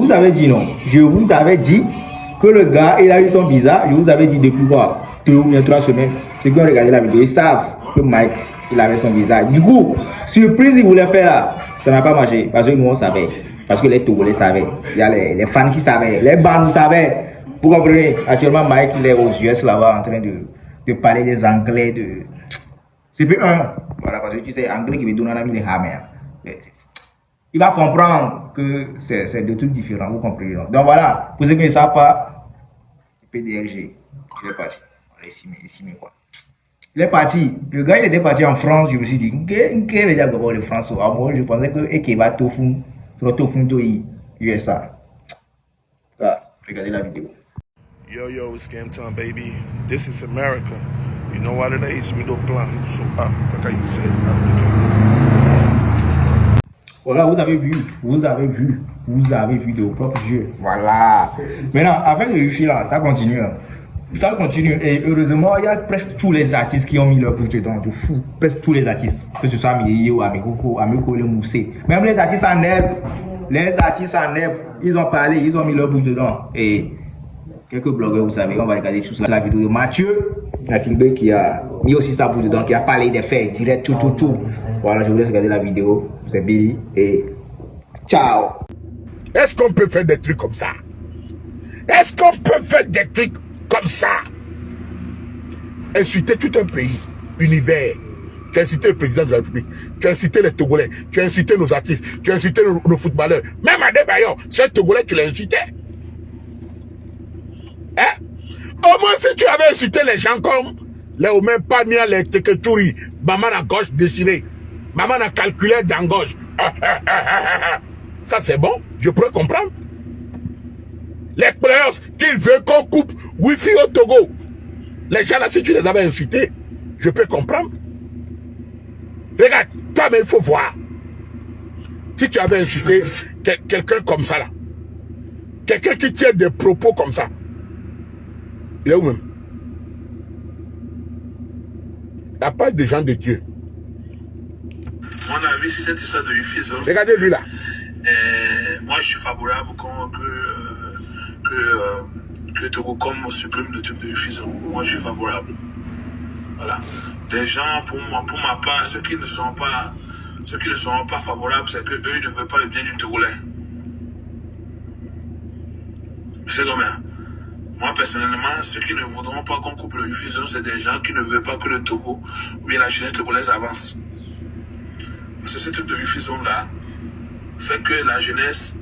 vous avais dit non. Je vous avais dit que le gars, il a eu son visa. Je vous avais dit depuis quoi 2 ou bien 3 semaines. Ceux qui ont regardé la vidéo, ils savent que Mike, il avait son visa. Du coup, surprise, il voulait faire là. Ça n'a pas marché parce que nous, on savait. Parce que les Togolais savaient. Il y a les fans qui savaient. Les bandes savaient. Vous comprenez? Actuellement, Mike, il est aux US là-bas en train de parler des Anglais de CP1. Voilà, parce que tu sais, Anglais qui veut donner un ami de Hammer. Il va comprendre que c'est 2 trucs différents. Vous comprenez? Donc voilà, pour ceux qui ne savent pas, PDLG, il est parti. On est estimé quoi. Il est parti. Le gars, il était parti en France. Je me suis dit, qu'est-ce que d'abord le France? Moi, je pensais que va tofu, USA. Voilà, regardez la vidéo. Yo, it's Game Time, baby. This is America. You know what it is? Middle plan. So, like I said, voilà, vous avez vu de vos propres yeux. Voilà. Maintenant, avec le wifi là, ça continue. Ça continue. Et heureusement, il y a presque tous les artistes qui ont mis leur bouche dedans. De fou. Presque tous les artistes. Que ce soit Mireille ou Amiko, le Moussé. Même les artistes en herbe. Ils ont parlé, ils ont mis leur bouche dedans. Et quelques blogueurs, vous savez, on va regarder tout ça. La vidéo de Mathieu Nassimbe qui a mis aussi sa bouche dedans, qui a parlé des faits direct, tout. Voilà, je vous laisse regarder la vidéo. C'est Billy et ciao. Est-ce qu'on peut faire des trucs comme ça? Est-ce qu'on peut faire des trucs comme ça? Insulter tout un pays, univers. Tu as incité le président de la République, tu as incité les Togolais, tu as incité nos artistes, tu as incité nos footballeurs. Même Adebayor, c'est Togolais, tu l'as incité. Hein? Au moins, si tu avais insulté les gens comme les Omer Pamia, les Teketuri, maman à gauche déchirée, maman a calculé dans gauche. Ça, c'est bon, je pourrais comprendre. Les players qui veulent qu'on coupe Wi-Fi au Togo. Les gens là, si tu les avais insultés, je peux comprendre. Regarde, toi, mais il faut voir. Si tu avais insulté quelqu'un comme ça là, quelqu'un qui tient des propos comme ça, il est où même? Il n'y a pas de gens de Dieu. Mon avis sur cette histoire de Wi-Fi zone. Regardez lui là. Moi, je suis favorable que Togocom supprime le truc de Wi-Fi zone. Moi, je suis favorable. Voilà. Les gens, pour ma part, ceux qui ne sont pas favorables, c'est qu'eux, ils ne veulent pas le bien du Togolais. C'est combien? Moi, personnellement, ceux qui ne voudront pas qu'on coupe le Wi-Fi zone, c'est des gens qui ne veulent pas que le Togo ou bien la jeunesse togolaise avance. Parce que ce truc de Wi-Fi zone là fait que la jeunesse,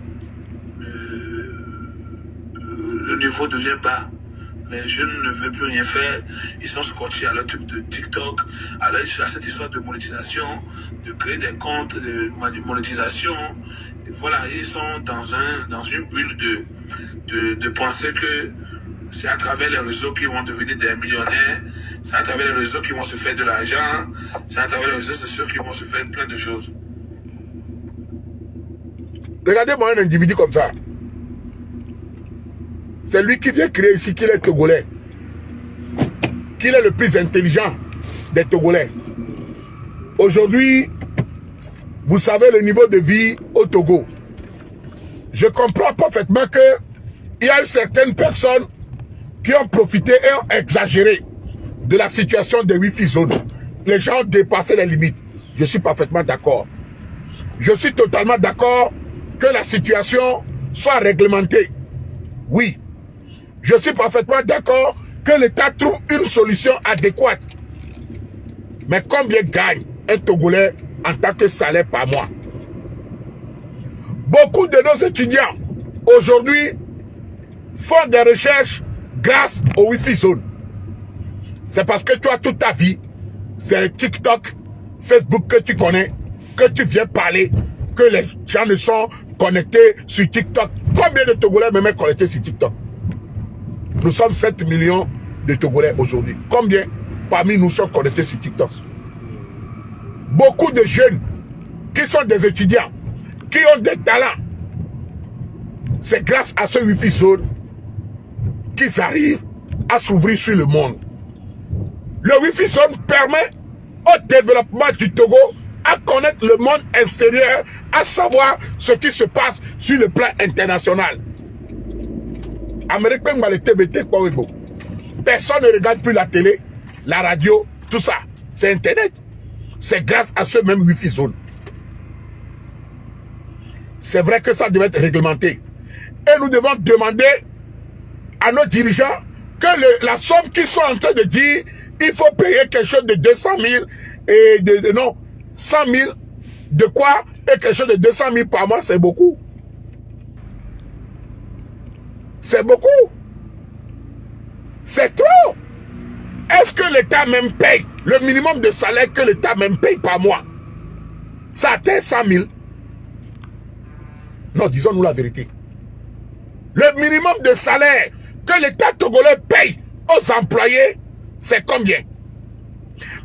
le niveau devient bas. Les jeunes ne veulent plus rien faire. Ils sont scotchés à leur truc de TikTok, à cette histoire de monétisation, de créer des comptes de monétisation. Et voilà, ils sont dans une bulle de penser que c'est à travers les réseaux qu'ils vont devenir des millionnaires, c'est à travers les réseaux qu'ils vont se faire de l'argent, c'est à travers les réseaux sociaux qu'ils vont se faire plein de choses. Regardez-moi un individu comme ça. C'est lui qui vient créer ici qu'il est Togolais. Qu'il est le plus intelligent des Togolais. Aujourd'hui, vous savez le niveau de vie au Togo. Je comprends parfaitement qu'il y a eu certaines personnes qui ont profité et ont exagéré de la situation des Wi-Fi zones. Les gens ont dépassé les limites. Je suis parfaitement d'accord. Je suis totalement d'accord que la situation soit réglementée. Oui. Je suis parfaitement d'accord que l'État trouve une solution adéquate. Mais combien gagne un Togolais en tant que salaire par mois? Beaucoup de nos étudiants aujourd'hui font des recherches grâce au Wi-Fi zone. C'est parce que toi, toute ta vie, c'est TikTok, Facebook que tu connais, que tu viens parler, que les gens ne sont connectés sur TikTok. Combien de Togolais me mettent connectés sur TikTok? Nous sommes 7 millions de Togolais aujourd'hui. Combien parmi nous sont connectés sur TikTok? Beaucoup de jeunes qui sont des étudiants, qui ont des talents. C'est grâce à ce Wi-Fi zone qu'ils arrivent à s'ouvrir sur le monde. Le Wi-Fi zone permet au développement du Togo à connaître le monde extérieur, à savoir ce qui se passe sur le plan international. Américain, personne ne regarde plus la télé, la radio, tout ça. C'est Internet. C'est grâce à ce même Wi-Fi zone. C'est vrai que ça devait être réglementé. Et nous devons demander à nos dirigeants que la somme qu'ils sont en train de dire, il faut payer quelque chose de 200 000 et non, 100 000, de quoi, et quelque chose de 200 000 par mois, c'est beaucoup. C'est beaucoup. C'est trop. Est-ce que l'État même paye le minimum de salaire que l'État même paye par mois? Ça atteint 100 000. Non, disons-nous la vérité. Le minimum de salaire que l'État togolais paye aux employés, c'est combien?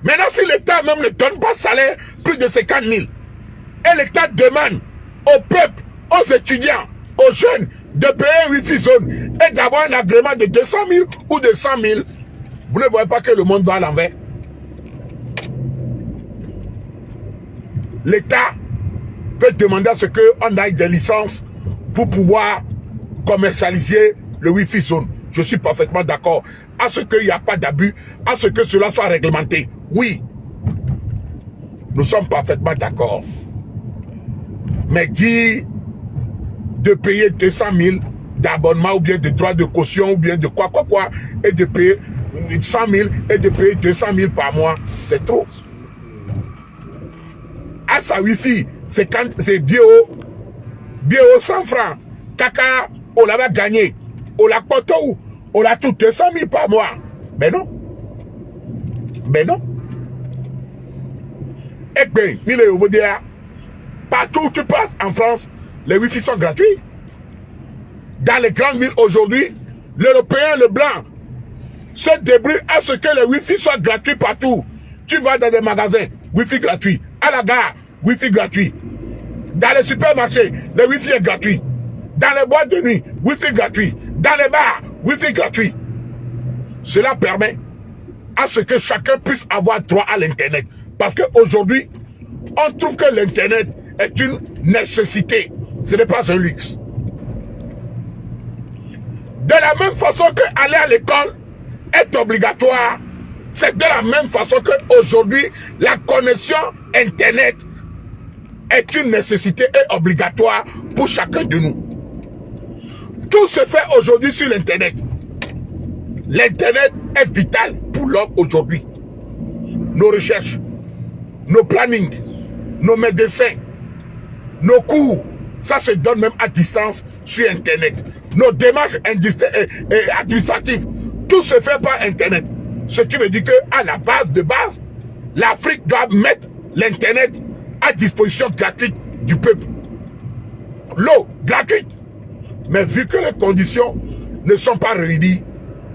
Maintenant, si l'État même ne donne pas salaire plus de 50 000, et l'État demande au peuple, aux étudiants, aux jeunes, de payer un Wi-Fi zone et d'avoir un agrément de 200 000 ou de 100 000, vous ne voyez pas que le monde va à l'envers? L'État peut demander à ce qu'on ait des licences pour pouvoir commercialiser le Wi-Fi zone. Je suis parfaitement d'accord. À ce qu'il n'y a pas d'abus, à ce que cela soit réglementé. Oui, nous sommes parfaitement d'accord. Mais dire de payer 200 000 d'abonnement ou bien de droits de caution ou bien de quoi, et de payer 100 000 et de payer 200 000 par mois, c'est trop. À sa Wi-Fi, c'est bio 100 francs. Kaka, on l'a gagné. On l'a poto, on l'a tout 200 000 par mois. Mais non. Mais non. Eh bien, partout où tu passes en France, les Wi-Fi sont gratuits. Dans les grandes villes aujourd'hui, l'Européen, le blanc, se débrouille à ce que les Wi-Fi soient gratuits partout. Tu vas dans des magasins, Wi-Fi gratuit. À la gare, Wi-Fi gratuit. Dans les supermarchés, le Wi-Fi est gratuit. Dans les boîtes de nuit, Wi-Fi gratuit. Dans les bars, Wi-Fi gratuit. Cela permet à ce que chacun puisse avoir droit à l'Internet. Parce qu'aujourd'hui, on trouve que l'Internet est une nécessité. Ce n'est pas un luxe. De la même façon que aller à l'école est obligatoire, c'est de la même façon qu'aujourd'hui, la connexion Internet est une nécessité et obligatoire pour chacun de nous. Tout se fait aujourd'hui sur l'Internet. L'Internet est vital pour l'homme aujourd'hui. Nos recherches, nos plannings, nos médecins, nos cours, ça se donne même à distance sur Internet. Nos démarches administratives, tout se fait par Internet. Ce qui veut dire qu'à la base de base, l'Afrique doit mettre l'Internet à disposition gratuite du peuple. L'eau, gratuite. Mais vu que les conditions ne sont pas réunies,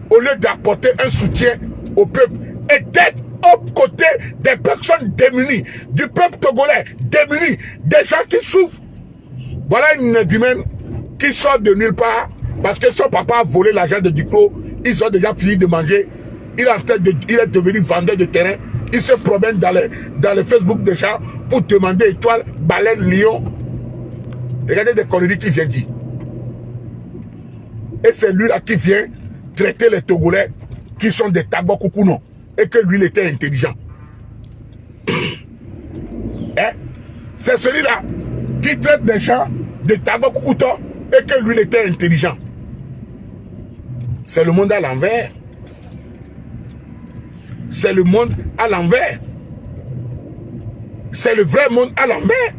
au lieu d'apporter un soutien au peuple et d'être aux côtés des personnes démunies, du peuple togolais démuni, des gens qui souffrent. Voilà une humaine qui sort de nulle part parce que son papa a volé l'argent de Ducrot. Ils ont déjà fini de manger. Il est devenu vendeur de terrain. Il se promène dans le Facebook des gens pour demander étoiles, baleines, lions. Regardez des conneries qu'il vient dire. Et c'est lui là qui vient traiter les Togolais qui sont des tabakoukounos. Et que lui, il était intelligent. Hein? C'est celui-là qui traite des gens de tabakoukoutos et que lui, il était intelligent. C'est le monde à l'envers. C'est le monde à l'envers. C'est le vrai monde à l'envers.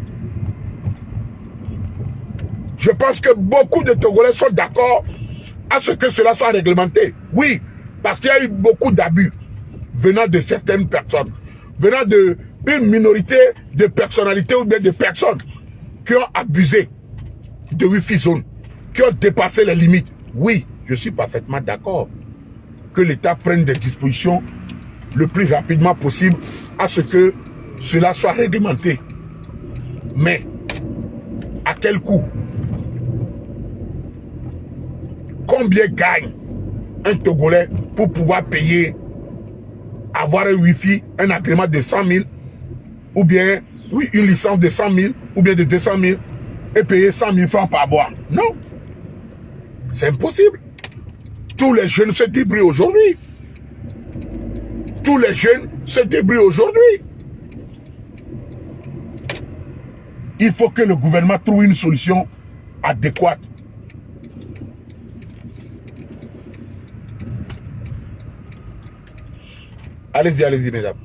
Je pense que beaucoup de Togolais sont d'accord à ce que cela soit réglementé. Oui, parce qu'il y a eu beaucoup d'abus venant de certaines personnes, venant d'une minorité de personnalités ou bien de personnes qui ont abusé de Wi-Fi zone, qui ont dépassé les limites. Oui, je suis parfaitement d'accord que l'État prenne des dispositions le plus rapidement possible à ce que cela soit réglementé. Mais, à quel coût? Combien gagne un Togolais pour pouvoir payer, avoir un Wi-Fi, un agrément de 100 000 ou bien oui, une licence de 100 000 ou bien de 200 000 et payer 100 000 francs par mois. Non. C'est impossible. Tous les jeunes se débrouillent aujourd'hui. Tous les jeunes se débrouillent aujourd'hui. Il faut que le gouvernement trouve une solution adéquate. Allez-y, allez-y, mesdames.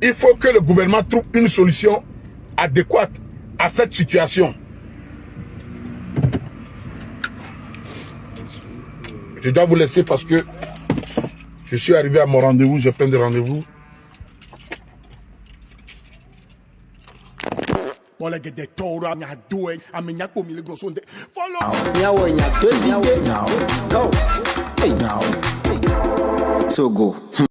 Il faut que le gouvernement trouve une solution adéquate à cette situation. Je dois vous laisser parce que je suis arrivé à mon rendez-vous, j'ai plein de rendez-vous. Togo.